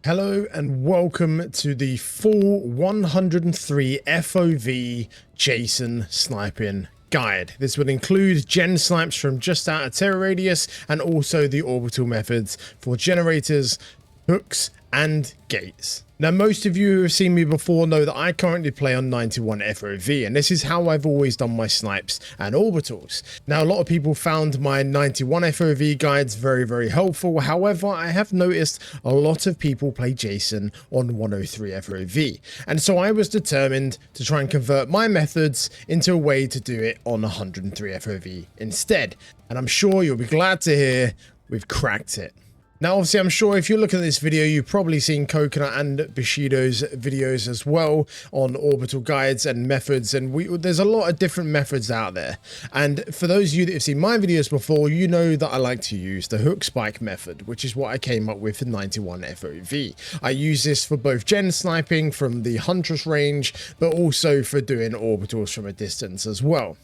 Hello and welcome to the full 103 FOV Jason sniping guide. This would include gen snipes from just out of terror radius and also the orbital methods for generators, hooks and gates. Now, most of you who have seen me before know that I currently play on 91 FOV, and this is how I've always done my snipes and orbitals. Now, a lot of people found my 91 FOV guides very helpful. However, I have noticed a lot of people play Jason on 103 FOV, and so I was determined to try and convert my methods into a way to do it on 103 FOV instead. And I'm sure you'll be glad to hear we've cracked it. Now, obviously, I'm sure if you're looking at this video, you've probably seen Coconut and Bushido's videos as well on orbital guides and methods, and there's a lot of different methods out there. And for those of you that have seen my videos before, you know that I like to use the hook spike method, which is what I came up with in 91 FOV. I use this for both gen sniping from the Huntress range, but also for doing orbitals from a distance as well.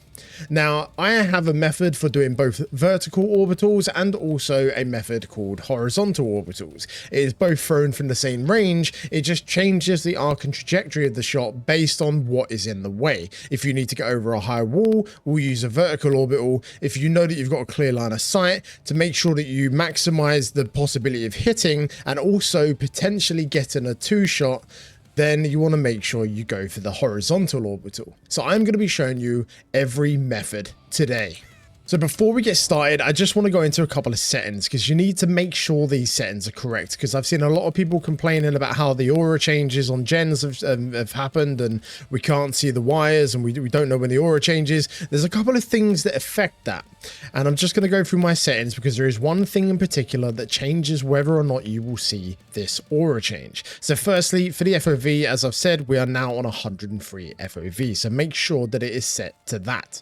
Now, I have a method for doing both vertical orbitals and also a method called horizontal orbitals. It is both thrown from the same range, it just changes the arc and trajectory of the shot based on what is in the way. If you need to get over a high wall, we'll use a vertical orbital. If you know that you've got a clear line of sight, to make sure that you maximize the possibility of hitting and also potentially getting a two-shot, then you want to make sure you go for the horizontal orbital. So I'm going to be showing you every method today. So before we get started, I just want to go into a couple of settings because you need to make sure these settings are correct, because I've seen a lot of people complaining about how the aura changes on gens have happened and we can't see the wires and we don't know when the aura changes. There's a couple of things that affect that, and I'm just going to go through my settings because there is one thing in particular that changes whether or not you will see this aura change. So firstly, for the FOV, as I've said, we are now on 103 FOV, so make sure that it is set to that.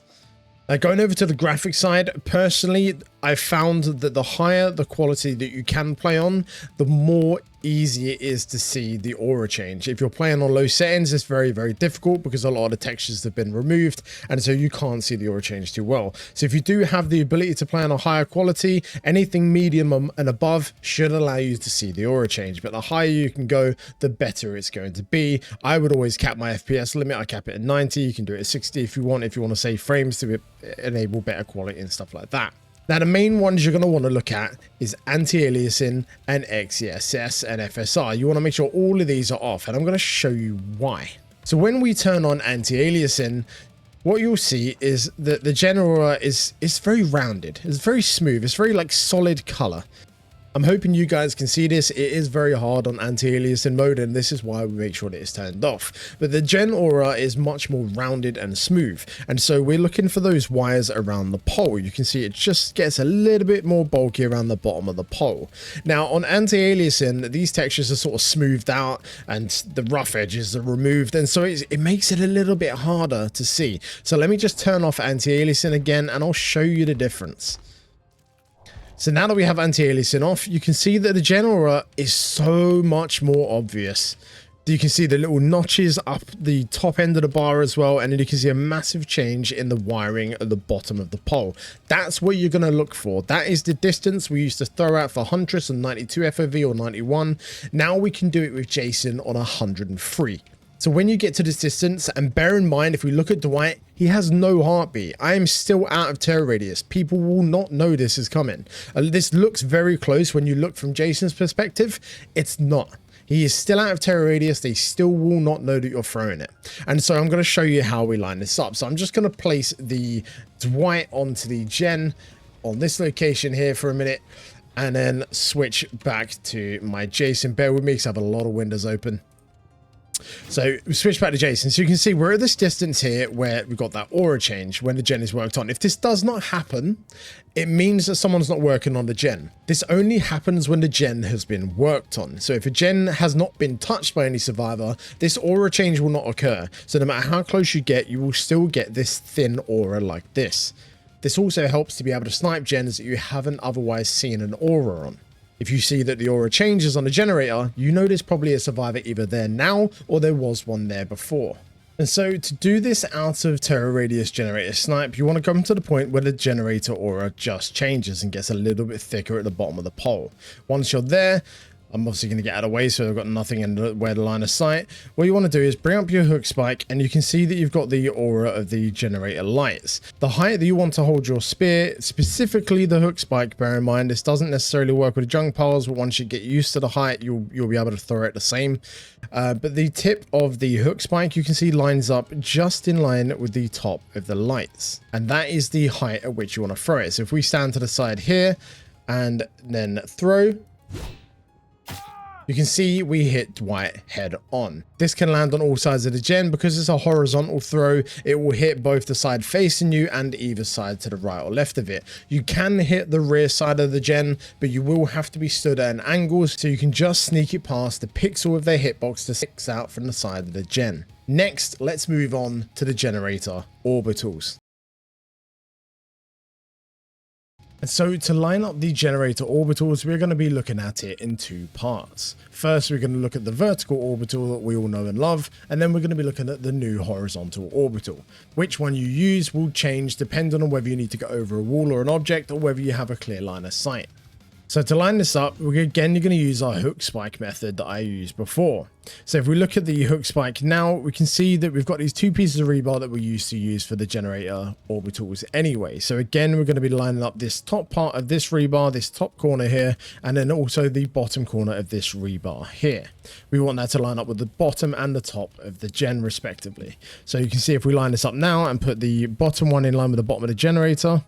Going over to the graphic side, personally, I found that the higher the quality that you can play on, the more easy it is to see the aura change. If you're playing on low settings, it's very difficult because a lot of the textures have been removed, and so you can't see the aura change too well. So if you do have the ability to play on a higher quality, anything medium and above should allow you to see the aura change. But the higher you can go, the better it's going to be. I would always cap my FPS limit. I cap it at 90. You can do it at 60 if you want to save frames to enable better quality and stuff like that. Now, the main ones you're going to want to look at is anti-aliasing and XESS and FSR. You want to make sure all of these are off, and I'm going to show you why. So when we turn on anti-aliasing, what you'll see is that the general is very rounded. It's very smooth. It's very like solid color. I'm hoping you guys can see this. It is very hard on anti-aliasing mode, and this is why we make sure that it's turned off. But the gen aura is much more rounded and smooth, and so we're looking for those wires around the pole. You can see it just gets a little bit more bulky around the bottom of the pole. Now, on anti-aliasing, these textures are sort of smoothed out and the rough edges are removed, and so it makes it a little bit harder to see. So let me just turn off anti-aliasing again, and I'll show you the difference. So now that we have anti-aliasing off, you can see that the gen aura is so much more obvious. You can see the little notches up the top end of the bar as well, and then you can see a massive change in the wiring at the bottom of the pole. That's what you're going to look for. That is the distance we used to throw out for Huntress on 92 FOV or 91. Now we can do it with Jason on 103. So when you get to this distance, and bear in mind, if we look at Dwight, he has no heartbeat. I am still out of terror radius. People will not know this is coming. This looks very close when you look from Jason's perspective. It's not. He is still out of terror radius. They still will not know that you're throwing it. And so I'm going to show you how we line this up. So I'm just going to place the Dwight onto the gen on this location here for a minute, and then switch back to my Jason. Bear with me because I have a lot of windows open. So we switch back to Jason. So you can see we're at this distance here where we've got that aura change when the gen is worked on. If this does not happen, it means that someone's not working on the gen. This only happens when the gen has been worked on. So if a gen has not been touched by any survivor, this aura change will not occur. So no matter how close you get, you will still get this thin aura like this. This also helps to be able to snipe gens that you haven't otherwise seen an aura on. If you see that the aura changes on the generator, you know there's probably a survivor either there now or there was one there before. And so to do this out of terror radius generator snipe, you want to come to the point where the generator aura just changes and gets a little bit thicker at the bottom of the pole. Once you're there, I'm obviously going to get out of the way so I've got nothing in where the line of sight. What you want to do is bring up your hook spike, and you can see that you've got the aura of the generator lights. The height that you want to hold your spear, specifically the hook spike, bear in mind this doesn't necessarily work with junk piles, but once you get used to the height you'll be able to throw it the same. But the tip of the hook spike you can see lines up just in line with the top of the lights, and that is the height at which you want to throw it. So if we stand to the side here and then throw, you can see we hit Dwight head on. This can land on all sides of the gen. Because it's a horizontal throw, it will hit both the side facing you and either side to the right or left of it. You can hit the rear side of the gen, but you will have to be stood at an angle, so you can just sneak it past the pixel of their hitbox to sticks out from the side of the gen. Next, let's move on to the generator orbitals. And so to line up the generator orbitals, we're going to be looking at it in two parts. First, we're going to look at the vertical orbital that we all know and love, and then we're going to be looking at the new horizontal orbital. Which one you use will change depending on whether you need to go over a wall or an object, or whether you have a clear line of sight. So to line this up, again, you're going to use our hook spike method that I used before. So if we look at the hook spike now, we can see that we've got these two pieces of rebar that we used to use for the generator orbitals anyway. So again, we're going to be lining up this top part of this rebar, this top corner here, and then also the bottom corner of this rebar here. We want that to line up with the bottom and the top of the gen respectively. So you can see if we line this up now and put the bottom one in line with the bottom of the generator,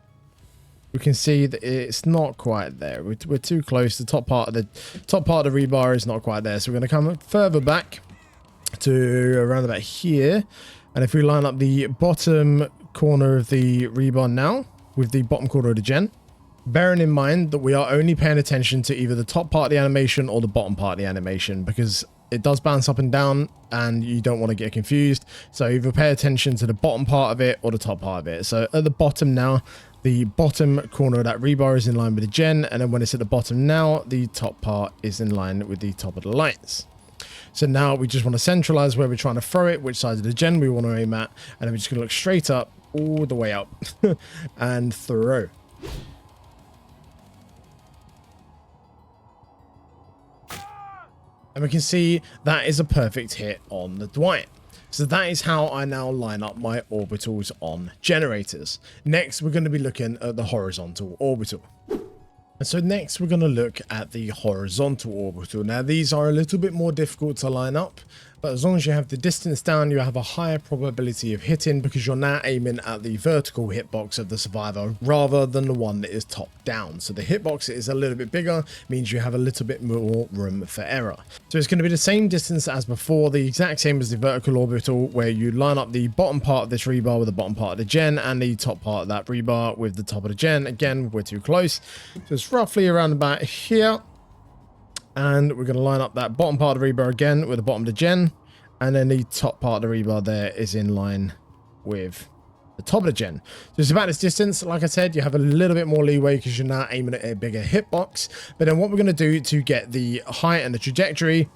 we can see that it's not quite there. We're too close. The top part of the rebar is not quite there. So we're going to come further back to around about here. And if we line up the bottom corner of the rebar now with the bottom corner of the gen, bearing in mind that we are only paying attention to either the top part of the animation or the bottom part of the animation, because it does bounce up and down and you don't want to get confused. So either pay attention to the bottom part of it or the top part of it. So at the bottom now, the bottom corner of that rebar is in line with the gen, and then when it's at the bottom now, the top part is in line with the top of the lights. So now we just want to centralize where we're trying to throw it, which side of the gen we want to aim at, and then we're just going to look straight up, all the way up, and throw. And we can see that is a perfect hit on the Dwight. So that is how I now line up my orbitals on generators. Next, we're going to be looking at the horizontal orbital. And so next, we're going to look at the horizontal orbital. Now, these are a little bit more difficult to line up, but as long as you have the distance down, you have a higher probability of hitting, because you're now aiming at the vertical hitbox of the survivor rather than the one that is top down. So the hitbox is a little bit bigger, means you have a little bit more room for error. So it's going to be the same distance as before, the exact same as the vertical orbital, where you line up the bottom part of this rebar with the bottom part of the gen, and the top part of that rebar with the top of the gen. Again, we're too close. So it's roughly around about here. And we're going to line up that bottom part of the rebar again with the bottom of the gen. And then the top part of the rebar there is in line with the top of the gen. So it's about this distance. Like I said, you have a little bit more leeway because you're now aiming at a bigger hitbox. But then what we're going to do to get the height and the trajectory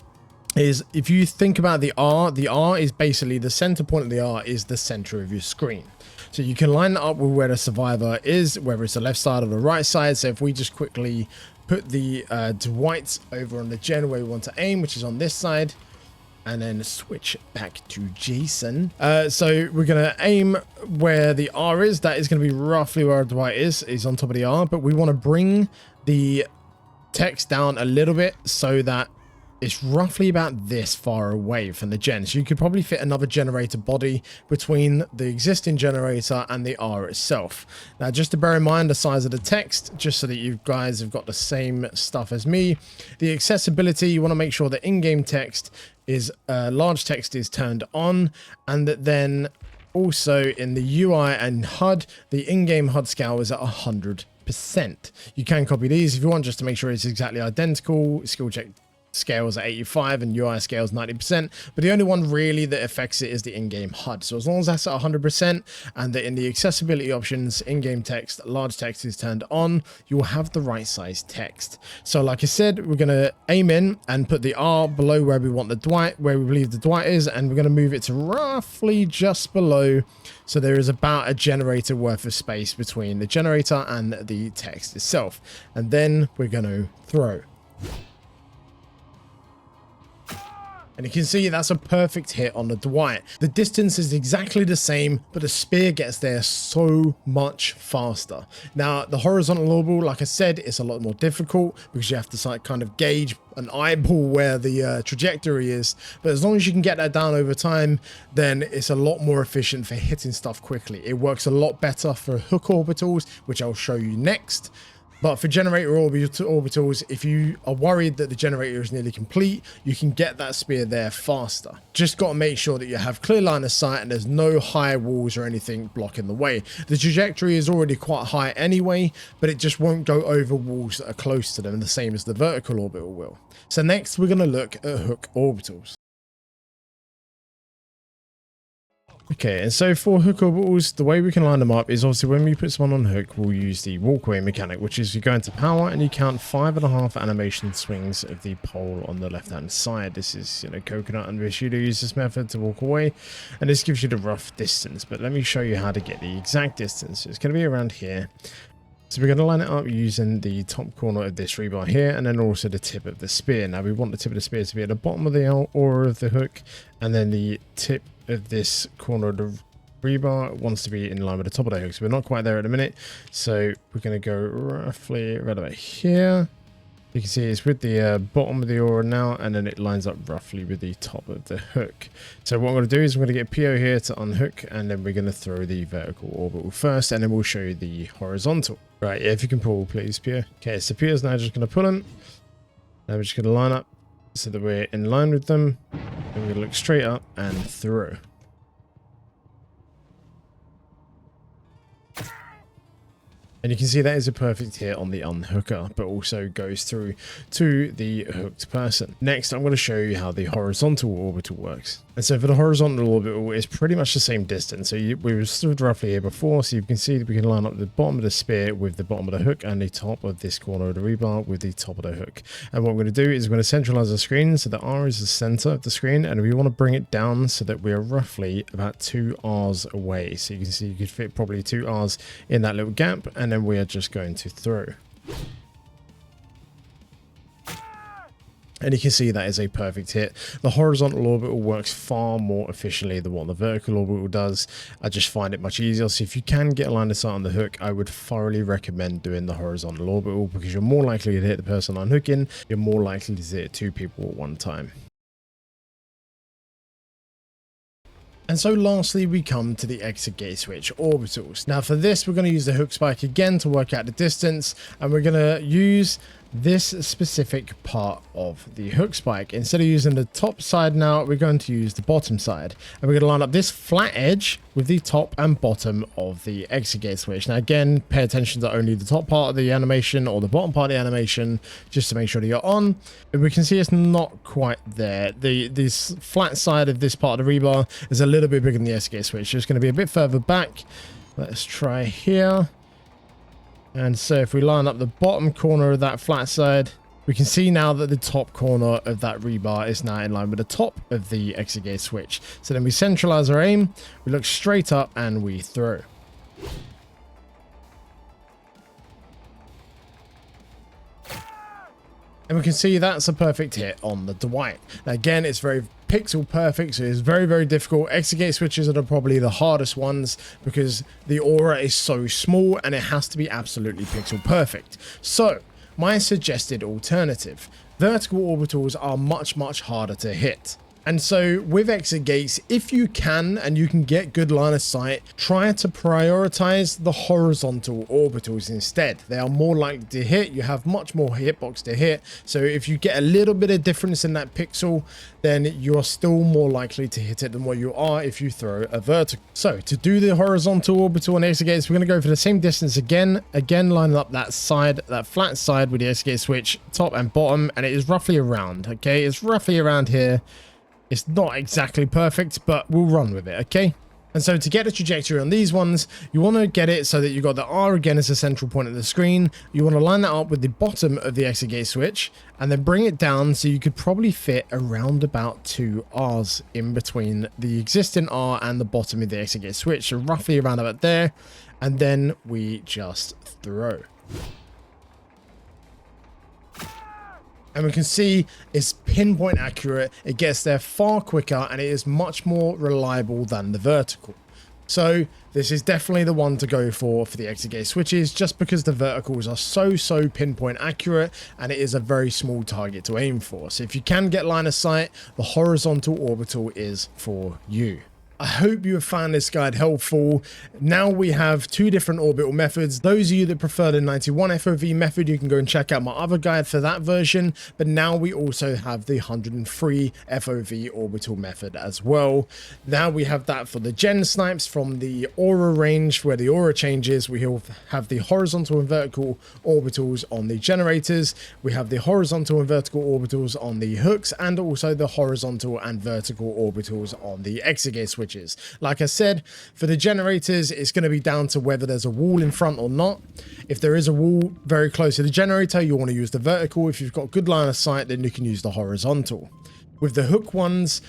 is, if you think about the R is basically the center point of the R is the center of your screen. So you can line that up with where the survivor is, whether it's the left side or the right side. So if we just quickly put the Dwight over on the gen where we want to aim, which is on this side, and then switch back to Jason. So we're going to aim where the R is. That is going to be roughly where Dwight is on top of the R, but we want to bring the text down a little bit so that it's roughly about this far away from the gen. So you could probably fit another generator body between the existing generator and the R itself. Now, just to bear in mind the size of the text, just so that you guys have got the same stuff as me. The accessibility, you want to make sure that in-game text is large text is turned on, and that then also in the UI and HUD, the in-game HUD scale is at 100%. You can copy these if you want, just to make sure it's exactly identical. Skill check scales at 85 and UI scales 90%, but the only one really that affects it is the in-game HUD. So as long as that's at 100% and that in the accessibility options, in-game text, large text is turned on, you'll have the right size text. So like I said, we're going to aim in and put the R below where we want the Dwight, where we believe the Dwight is, and we're going to move it to roughly just below. So there is about a generator worth of space between the generator and the text itself. And then we're going to throw. And you can see that's a perfect hit on the Dwight. The distance is exactly the same, but the spear gets there so much faster. Now, the horizontal orbital, like I said, is a lot more difficult because you have to kind of gauge an eyeball where the trajectory is. But as long as you can get that down over time, then it's a lot more efficient for hitting stuff quickly. It works a lot better for hook orbitals, which I'll show you next. But for generator orbitals, if you are worried that the generator is nearly complete, you can get that spear there faster. Just got to make sure that you have clear line of sight and there's no high walls or anything blocking the way. The trajectory is already quite high anyway, but it just won't go over walls that are close to them, the same as the vertical orbital will. So next, we're going to look at hook orbitals. Okay, and so for hook orbitals, the way we can line them up is obviously when we put someone on hook, we'll use the walkaway mechanic, which is you go into power and you count 5.5 animation swings of the pole on the left-hand side. This is, Coconut and Vishuda use this method to walk away, and this gives you the rough distance. But let me show you how to get the exact distance. So it's going to be around here. So we're going to line it up using the top corner of this rebar here, and then also the tip of the spear. Now we want the tip of the spear to be at the bottom of the aura of the hook, and then the tip of this corner of the rebar wants to be in line with the top of the hook. So we're not quite there at the minute. So we're going to go roughly right about here. You can see it's with the bottom of the aura now, and then it lines up roughly with the top of the hook. So what I'm going to do is I'm going to get PO here to unhook, and then we're going to throw the vertical orbital first, and then we'll show you the horizontal. Right, yeah, if you can pull, please, PO. Okay, so PO's now just going to pull them. Now we're just going to line up so that we're in line with them. And we're going to look straight up and through. And you can see that is a perfect hit on the unhooker, but also goes through to the hooked person. Next, I'm going to show you how the horizontal orbital works. And so for the horizontal orbital, it's pretty much the same distance. So we were stood roughly here before, so you can see that we can line up the bottom of the spear with the bottom of the hook and the top of this corner of the rebar with the top of the hook. And what we're going to do is we're going to centralize the screen so that R is the center of the screen, and we want to bring it down so that we are roughly about 2 Rs away. So you can see you could fit probably 2 Rs in that little gap, and then we are just going to throw. And you can see that is a perfect hit. The horizontal orbital works far more efficiently than what the vertical orbital does. I just find it much easier. So if you can get a line of sight on the hook, I would thoroughly recommend doing the horizontal orbital, because you're more likely to hit the person unhooking. You're more likely to hit 2 people at one time. And so lastly, we come to the exit gate switch orbitals. Now for this, we're going to use the hook spike again to work out the distance, and we're going to use this specific part of the hook spike. Instead of using the top side now, we're going to use the bottom side, and we're going to line up this flat edge with the top and bottom of the exit gate switch. Now again, pay attention to only the top part of the animation or the bottom part of the animation, just to make sure that you're on. And we can see it's not quite there. This flat side of this part of the rebar is a little bit bigger than the exit gate switch. So it's going to be a bit further back. Let's try here. And so if we line up the bottom corner of that flat side, we can see now that the top corner of that rebar is now in line with the top of the exit gate switch. So then we centralize our aim, we look straight up, and we throw. And we can see that's a perfect hit on the Dwight. Now again, it's very pixel perfect, so it's very, very difficult. Exit gate switches are probably the hardest ones because the aura is so small and it has to be absolutely pixel perfect. So my suggested alternative: vertical orbitals are much, much harder to hit. And so with exit gates, if you can and you can get good line of sight, try to prioritize the horizontal orbitals instead. They are more likely to hit. You have much more hitbox to hit. So if you get a little bit of difference in that pixel, then you are still more likely to hit it than what you are if you throw a vertical. So to do the horizontal orbital on exit gates, we're going to go for the same distance again. Again, lining up that side, that flat side with the exit gate switch, top and bottom, and it is roughly around, okay? It's roughly around here. It's not exactly perfect, but we'll run with it, okay? And so to get a trajectory on these ones, you want to get it so that you've got the R again as the central point of the screen. You want to line that up with the bottom of the exit gate switch, and then bring it down so you could probably fit around about 2 Rs in between the existing R and the bottom of the exit gate switch. So roughly around about there, and then we just throw. And we can see it's pinpoint accurate, it gets there far quicker, and it is much more reliable than the vertical. So this is definitely the one to go for the exit gate switches, just because the verticals are so pinpoint accurate, and it is a very small target to aim for. So if you can get line of sight, the horizontal orbital is for you. I hope you have found this guide helpful. Now we have two different orbital methods. Those of you that prefer the 91 FOV method, you can go and check out my other guide for that version. But now we also have the 103 FOV orbital method as well. Now we have that for the gen snipes from the aura range, where the aura changes. We have the horizontal and vertical orbitals on the generators. We have the horizontal and vertical orbitals on the hooks, and also the horizontal and vertical orbitals on the exit gate switches. Like I said, for the generators, it's going to be down to whether there's a wall in front or not. If there is a wall very close to the generator, you want to use the vertical. If you've got good line of sight, then you can use the horizontal. With the hook ones,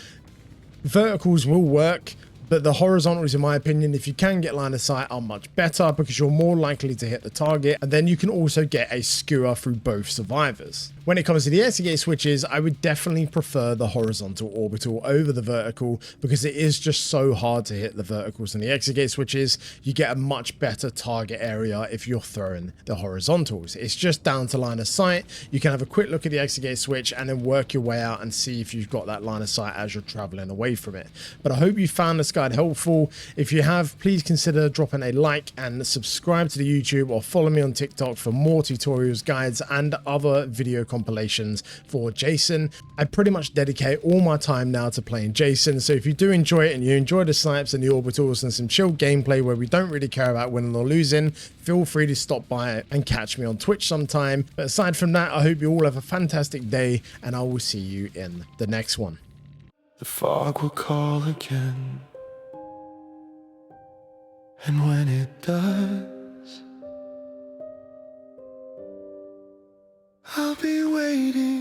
verticals will work, but the horizontals, in my opinion, if you can get line of sight, are much better, because you're more likely to hit the target, and then you can also get a skewer through both survivors. When it comes to the exit gate switches, I would definitely prefer the horizontal orbital over the vertical, because it is just so hard to hit the verticals and the exit gate switches. You get a much better target area if you're throwing the horizontals. It's just down to line of sight. You can have a quick look at the exit gate switch and then work your way out and see if you've got that line of sight as you're traveling away from it. But I hope you found this guide helpful. If you have, please consider dropping a like and subscribe to the YouTube, or follow me on TikTok for more tutorials, guides, and other video compilations for Jason. I pretty much dedicate all my time now to playing Jason, so if you do enjoy it and you enjoy the snipes and the orbitals and some chill gameplay where we don't really care about winning or losing, feel free to stop by and catch me on Twitch sometime. But aside from that, I hope you all have a fantastic day, and I will see you in the next one. The fog will call again, and when it does, I'll be waiting.